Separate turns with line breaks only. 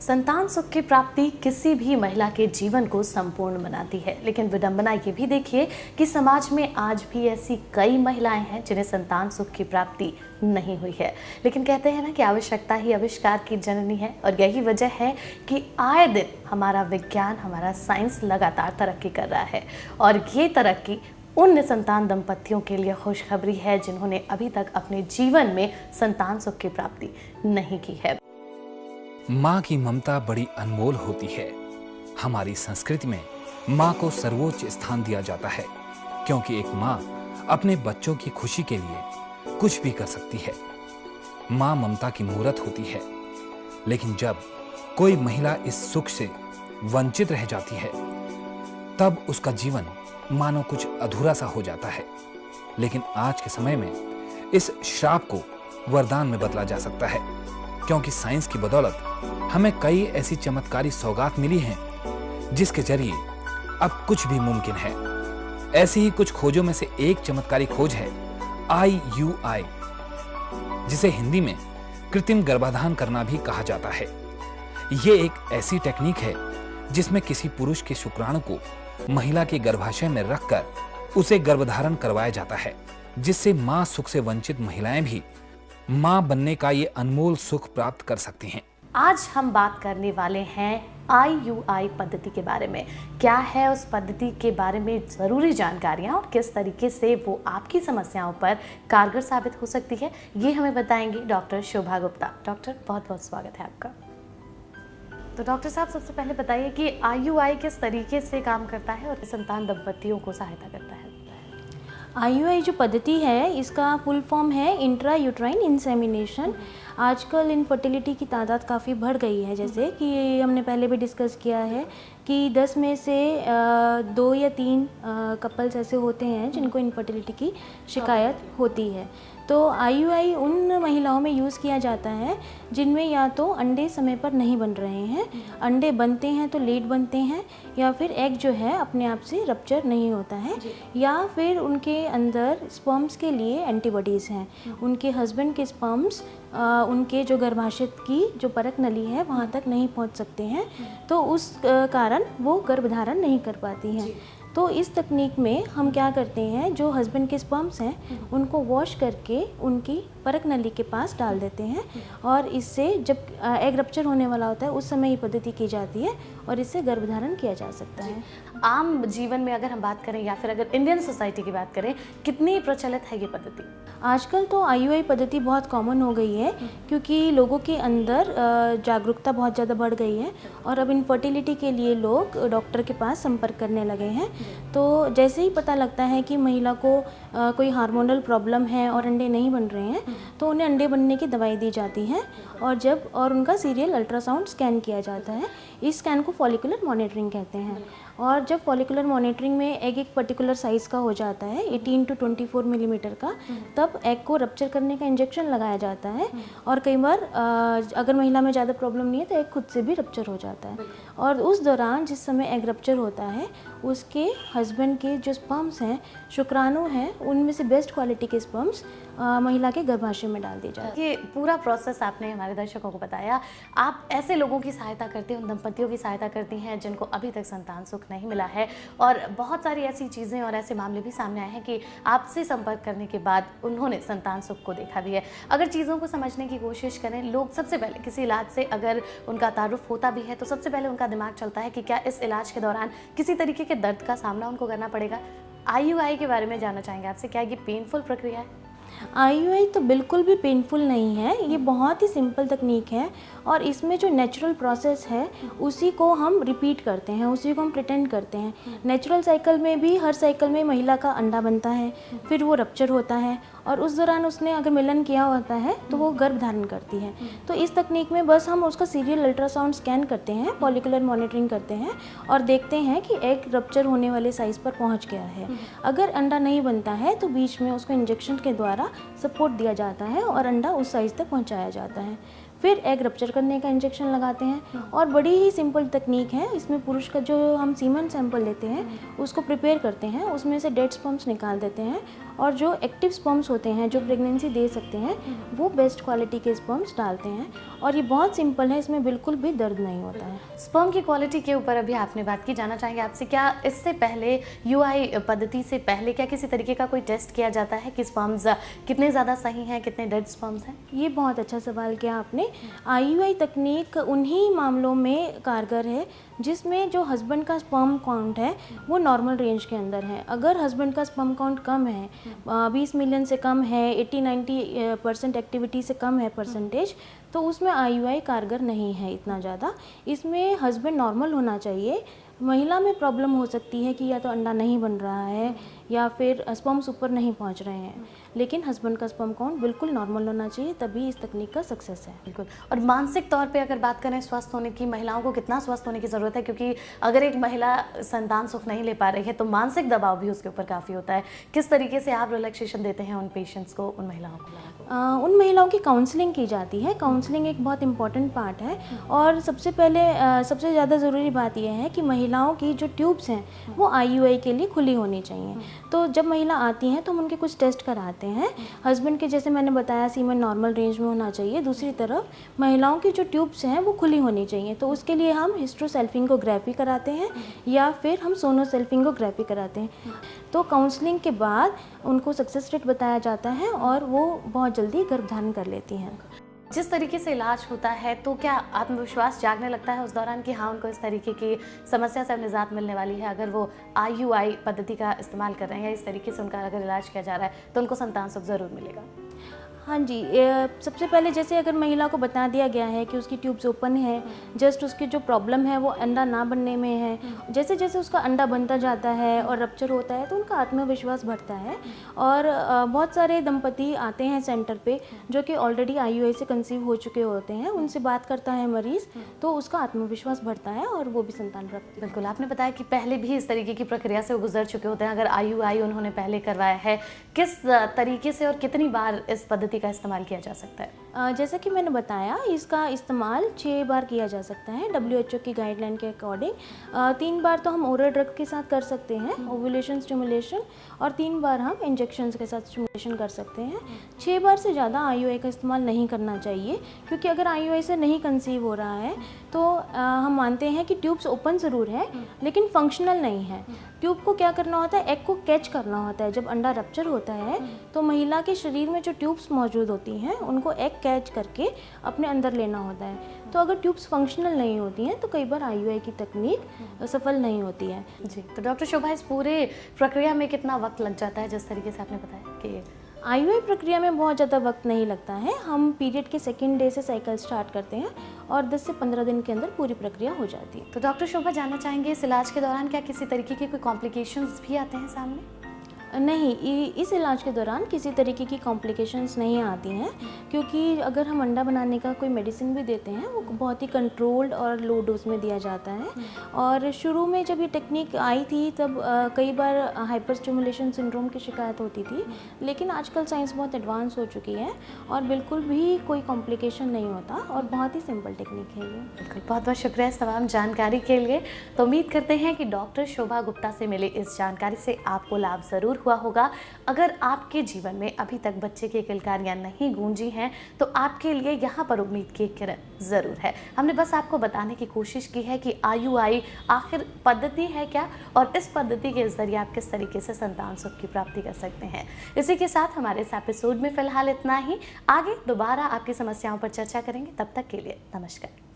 संतान सुख की प्राप्ति किसी भी महिला के जीवन को संपूर्ण बनाती है, लेकिन विडंबना ये भी देखिए कि समाज में आज भी ऐसी कई महिलाएं हैं जिन्हें संतान सुख की प्राप्ति नहीं हुई है। लेकिन कहते हैं ना कि आवश्यकता ही आविष्कार की जननी है, और यही वजह है कि आए दिन हमारा विज्ञान, हमारा साइंस लगातार तरक्की कर रहा है। और ये तरक्की उन निसंतान दंपतियों के लिए खुशखबरी है जिन्होंने अभी तक अपने जीवन में संतान सुख की प्राप्ति नहीं की है।
माँ की ममता बड़ी अनमोल होती है। हमारी संस्कृति में माँ को सर्वोच्च स्थान दिया जाता है, क्योंकि एक माँ अपने बच्चों की खुशी के लिए कुछ भी कर सकती है। माँ ममता की मूरत होती है, लेकिन जब कोई महिला इस सुख से वंचित रह जाती है, तब उसका जीवन मानो कुछ अधूरा सा हो जाता है। लेकिन आज के समय में इस श्राप को वरदान में बदला जा सकता है, क्योंकि साइंस की बदौलत हमें कई ऐसी चमत्कारी सौगात मिली हैं जिसके जरिए अब कुछ भी मुमकिन है। ऐसी ही कुछ खोजों में से एक चमत्कारी खोज है IUI, जिसे हिंदी में कृत्रिम गर्भाधान करना भी कहा जाता है। ये एक ऐसी टेक्निक है जिसमें किसी पुरुष के शुक्राणु को महिला के गर्भाशय में रखकर उसे गर्भधारण करवाया जाता है, जिससे मां सुख से वंचित महिलाएं भी मां बनने का ये अनमोल सुख प्राप्त कर सकती हैं।
आज हम बात करने वाले हैं IUI पद्धति के बारे में। क्या है उस पद्धति के बारे में ज़रूरी जानकारियाँ और किस तरीके से वो आपकी समस्याओं पर कारगर साबित हो सकती है, ये हमें बताएंगी डॉक्टर शोभा गुप्ता। डॉक्टर, बहुत बहुत स्वागत है आपका। तो डॉक्टर साहब, सबसे पहले बताइए कि IUI किस तरीके से काम करता है और संतान दंपतियों को सहायता करता है।
IUI जो पद्धति है, इसका फुल फॉर्म है इंट्रा यूट्राइन इंसेमिनेशन। आजकल इनफर्टिलिटी की तादाद काफ़ी बढ़ गई है, जैसे कि हमने पहले भी डिस्कस किया है कि 10 में से 2 या 3 कपल्स ऐसे होते हैं जिनको इनफर्टिलिटी की शिकायत होती है। तो IUI उन महिलाओं में यूज़ किया जाता है जिनमें या तो अंडे समय पर नहीं बन रहे हैं, अंडे बनते हैं तो लेट बनते हैं, या फिर एग जो है अपने आप से रप्चर नहीं होता है, या फिर उनके अंदर स्पर्म्स के लिए एंटीबॉडीज़ हैं। उनके हस्बैंड के स्पर्म्स उनके जो गर्भाशय की जो परक नली है वहाँ तक नहीं पहुँच सकते हैं, तो उस कारण वो गर्भधारण नहीं कर पाती हैं। तो इस तकनीक में हम क्या करते हैं, जो हस्बैंड के स्पर्म्स हैं उनको वॉश करके उनकी परक नली के पास डाल देते हैं, और इससे जब एग रप्चर होने वाला होता है उस समय ये पद्धति की जाती है और इससे गर्भधारण किया जा सकता है।
आम जीवन में अगर हम बात करें या फिर अगर इंडियन सोसाइटी की बात करें, कितनी प्रचलित है ये पद्धति?
आजकल तो IUI पद्धति बहुत कॉमन हो गई है, क्योंकि लोगों के अंदर जागरूकता बहुत ज़्यादा बढ़ गई है और अब इनफर्टिलिटी के लिए लोग डॉक्टर के पास संपर्क करने लगे हैं। तो जैसे ही पता लगता है कि महिला को कोई हार्मोनल प्रॉब्लम है और अंडे नहीं बन रहे हैं, तो उन्हें अंडे बनने की दवाई दी जाती है और उनका सीरियल अल्ट्रासाउंड स्कैन किया जाता है। इस स्कैन को फॉलिकुलर मॉनिटरिंग कहते हैं। और जब फॉलिकुलर मॉनिटरिंग में एग एक पर्टिकुलर साइज़ का हो जाता है, 18 to 24 मिलीमीटर का, तब एग को रप्चर करने का इंजेक्शन लगाया जाता है। और कई बार अगर महिला में ज़्यादा प्रॉब्लम नहीं है तो एग खुद से भी रप्चर हो जाता है। और उस दौरान जिस समय एग रप्चर होता है, उसके हस्बैंड के जो स्पर्म्स हैं, शुक्राणु हैं, उनमें से बेस्ट क्वालिटी के स्पर्म्स महिला के गर्भाशय में डाल दिए जाते हैं।
ये पूरा प्रोसेस आपने हमारे दर्शकों को बताया। आप ऐसे लोगों की सहायता करती हैं, उन दंपतियों की सहायता करती हैं जिनको अभी तक संतान सुख नहीं मिला है, और बहुत सारी ऐसी चीज़ें और ऐसे मामले भी सामने आए हैं कि आपसे संपर्क करने के बाद उन्होंने संतान सुख को देखा भी है। अगर चीज़ों को समझने की कोशिश करें, लोग सबसे पहले किसी इलाज से अगर उनका तारुफ होता भी है तो सबसे पहले उनका दिमाग चलता है कि क्या इस इलाज के दौरान किसी तरीके के दर्द का सामना उनको करना पड़ेगा। IUI के बारे में जानना चाहेंगे आपसे, क्या ये पेनफुल प्रक्रिया है?
IUI तो बिल्कुल भी पेनफुल नहीं है, ये बहुत ही सिंपल तकनीक है, और इसमें जो नेचुरल प्रोसेस है उसी को हम रिपीट करते हैं, उसी को हम प्रिटेंड करते हैं। नेचुरल साइकिल में भी हर साइकिल में महिला का अंडा बनता है, फिर वो रप्चर होता है, और उस दौरान उसने अगर मिलन किया होता है तो वो गर्भ धारण करती है। तो इस तकनीक में बस हम उसका सीरियल अल्ट्रासाउंड स्कैन करते हैं, फॉलिकुलर मॉनिटरिंग करते हैं और देखते हैं कि एग रप्चर होने वाले साइज़ पर पहुंच गया है। अगर अंडा नहीं बनता है तो बीच में उसको इंजेक्शन के द्वारा सपोर्ट दिया जाता है और अंडा उस साइज़ तक पहुंचाया जाता है। फिर एग रप्चर करने का इंजेक्शन लगाते हैं। और बड़ी ही सिंपल तकनीक है इसमें। पुरुष का जो हम सीमन सैंपल लेते हैं उसको प्रिपेयर करते हैं, उसमें से डेड स्पर्म्स निकाल देते हैं और जो एक्टिव स्पर्म्स होते हैं जो प्रेगनेंसी दे सकते हैं वो बेस्ट क्वालिटी के स्पर्म्स डालते हैं। और ये बहुत सिंपल है, इसमें बिल्कुल भी दर्द नहीं होता है।
स्पर्म की क्वालिटी के ऊपर अभी आपने बात की, जाना चाहेंगे आपसे क्या इससे पहले यूआई पद्धति से पहले क्या किसी तरीके का कोई टेस्ट किया जाता है कि स्पर्म्स कितने ज़्यादा सही हैं, कितने डेड स्पर्म्स हैं?
ये बहुत अच्छा सवाल किया आपने। आईयूआई तकनीक उन्हीं मामलों में कारगर है जिसमें जो हस्बैंड का स्पर्म काउंट है वो नॉर्मल रेंज के अंदर है। अगर हस्बैंड का स्पर्म काउंट कम है, 20 मिलियन से कम है, 80-90% एक्टिविटी से कम है परसेंटेज, तो उसमें आईयूआई कारगर नहीं है इतना ज़्यादा। इसमें हस्बैंड नॉर्मल होना चाहिए। महिला में प्रॉब्लम हो सकती है कि या तो अंडा नहीं बन रहा है या फिर स्पर्म्स ऊपर नहीं पहुंच रहे हैं, लेकिन हस्बैंड का स्पर्म काउंट बिल्कुल नॉर्मल होना चाहिए, तभी इस तकनीक का सक्सेस है।
बिल्कुल। और मानसिक तौर पे अगर बात करें स्वस्थ होने की, महिलाओं को कितना स्वस्थ होने की ज़रूरत है? क्योंकि अगर एक महिला संतान सुख नहीं ले पा रही है तो मानसिक दबाव भी उसके ऊपर काफ़ी होता है। किस तरीके से आप रिलैक्सेशन देते हैं उन पेशेंट्स को, उन महिलाओं को?
उन महिलाओं की काउंसलिंग की जाती है। काउंसलिंग एक बहुत इंपॉर्टेंट पार्ट है। और सबसे पहले सबसे ज़्यादा ज़रूरी बात यह है कि महिलाओं की जो ट्यूब्स हैं वो आईयूआई के लिए खुली होनी चाहिए। तो जब महिला आती हैं तो हम उनके कुछ टेस्ट कराते हैं। हस्बैंड के जैसे मैंने बताया सीमन नॉर्मल रेंज में होना चाहिए। दूसरी तरफ महिलाओं की जो ट्यूब्स हैं वो खुली होनी चाहिए। तो उसके लिए हम हिस्ट्रोसेल्फिंगोग्राफी कराते हैं या फिर हम सोनोसेल्फिंगोग्राफी कराते हैं। तो काउंसलिंग के बाद उनको सक्सेस रेट बताया जाता है और वो बहुत जल्दी गर्भधारण कर लेती हैं।
जिस तरीके से इलाज होता है तो क्या आत्मविश्वास जागने लगता है उस दौरान कि हाँ उनको इस तरीके की समस्या से अब निजात मिलने वाली है? अगर वो आईयूआई पद्धति का इस्तेमाल कर रहे हैं या इस तरीके से उनका अगर इलाज किया जा रहा है तो उनको संतान सुख ज़रूर मिलेगा?
हाँ जी, सबसे पहले जैसे अगर महिला को बता दिया गया है कि उसकी ट्यूब्स ओपन है, जस्ट उसकी जो प्रॉब्लम है वो अंडा ना बनने में है, जैसे जैसे उसका अंडा बनता जाता है और रप्चर होता है तो उनका आत्मविश्वास बढ़ता है। और बहुत सारे दंपति आते हैं सेंटर पे जो कि ऑलरेडी आईयूआई से कंसीव हो चुके होते हैं, उनसे बात करता है मरीज़ तो उसका आत्मविश्वास बढ़ता है और वो भी संतान रखते हैं।
बिल्कुल, आपने बताया कि पहले भी इस तरीके की प्रक्रिया से गुजर चुके होते हैं। अगर आईयूआई उन्होंने पहले करवाया है, किस तरीके से और कितनी बार इस पद्धति का इस्तेमाल किया जा सकता है?
जैसा कि मैंने बताया, इसका इस्तेमाल 6 बार किया जा सकता है WHO की गाइडलाइन के अकॉर्डिंग। 3 बार तो हम ओरल ड्रग के साथ कर सकते हैं, ओव्यूलेशन स्टिमुलेशन, और 3 बार हम इंजेक्शंस के साथ स्टिमुलेशन कर सकते हैं। 6 बार से ज़्यादा आईयूआई का इस्तेमाल नहीं करना चाहिए, क्योंकि अगर आईयूआई से नहीं कंसीव हो रहा है तो हम मानते हैं कि ट्यूब्स ओपन ज़रूर है लेकिन फंक्शनल नहीं है। ट्यूब को क्या करना होता है, एग को कैच करना होता है। जब अंडा रप्चर होता है तो महिला के शरीर में जो ट्यूब्स मौजूद होती हैं उनको एग कैच करके अपने अंदर लेना होता है। तो अगर ट्यूब्स फंक्शनल नहीं होती हैं तो कई बार आईयूआई की तकनीक सफल नहीं होती है।
जी, तो डॉक्टर शोभा, इस पूरे प्रक्रिया में कितना वक्त लग जाता है? जिस तरीके से आपने बताया कि
आईयूआई प्रक्रिया में बहुत ज़्यादा वक्त नहीं लगता है। हम पीरियड के 2nd डे से साइकिल स्टार्ट करते हैं और 10 से 15 दिन के अंदर पूरी प्रक्रिया हो जाती है।
तो डॉक्टर शोभा, जानना चाहेंगे इस इलाज के दौरान क्या किसी तरीके की कोई कॉम्प्लिकेशंस भी आते हैं सामने?
नहीं, इस इलाज के दौरान किसी तरीके की कॉम्प्लिकेशंस नहीं आती हैं, क्योंकि अगर हम अंडा बनाने का कोई मेडिसिन भी देते हैं वो बहुत ही कंट्रोल्ड और लो डोज में दिया जाता है। और शुरू में जब ये टेक्निक आई थी तब कई बार हाइपर स्टिमुलेशन सिंड्रोम की शिकायत होती थी, लेकिन आजकल साइंस बहुत एडवांस हो चुकी है और बिल्कुल भी कोई कॉम्प्लिकेशन नहीं होता और बहुत ही सिंपल टेक्निक है ये।
बिल्कुल, बहुत बहुत शुक्रिया इस तमाम जानकारी के लिए। तो उम्मीद करते हैं कि डॉक्टर शोभा गुप्ता से मिली इस जानकारी से आपको लाभ ज़रूर हुआ होगा। अगर आपके जीवन में अभी तक बच्चे की किलकारियां नहीं गूंजी हैं तो आपके लिए यहाँ पर उम्मीद की किरण ज़रूर है। हमने बस आपको बताने की कोशिश की है कि आईयूआई आखिर पद्धति है क्या और इस पद्धति के जरिए आप किस तरीके से संतान सुख की प्राप्ति कर सकते हैं। इसी के साथ हमारे इस एपिसोड में फिलहाल इतना ही। आगे दोबारा आपकी समस्याओं पर चर्चा करेंगे। तब तक के लिए नमस्कार।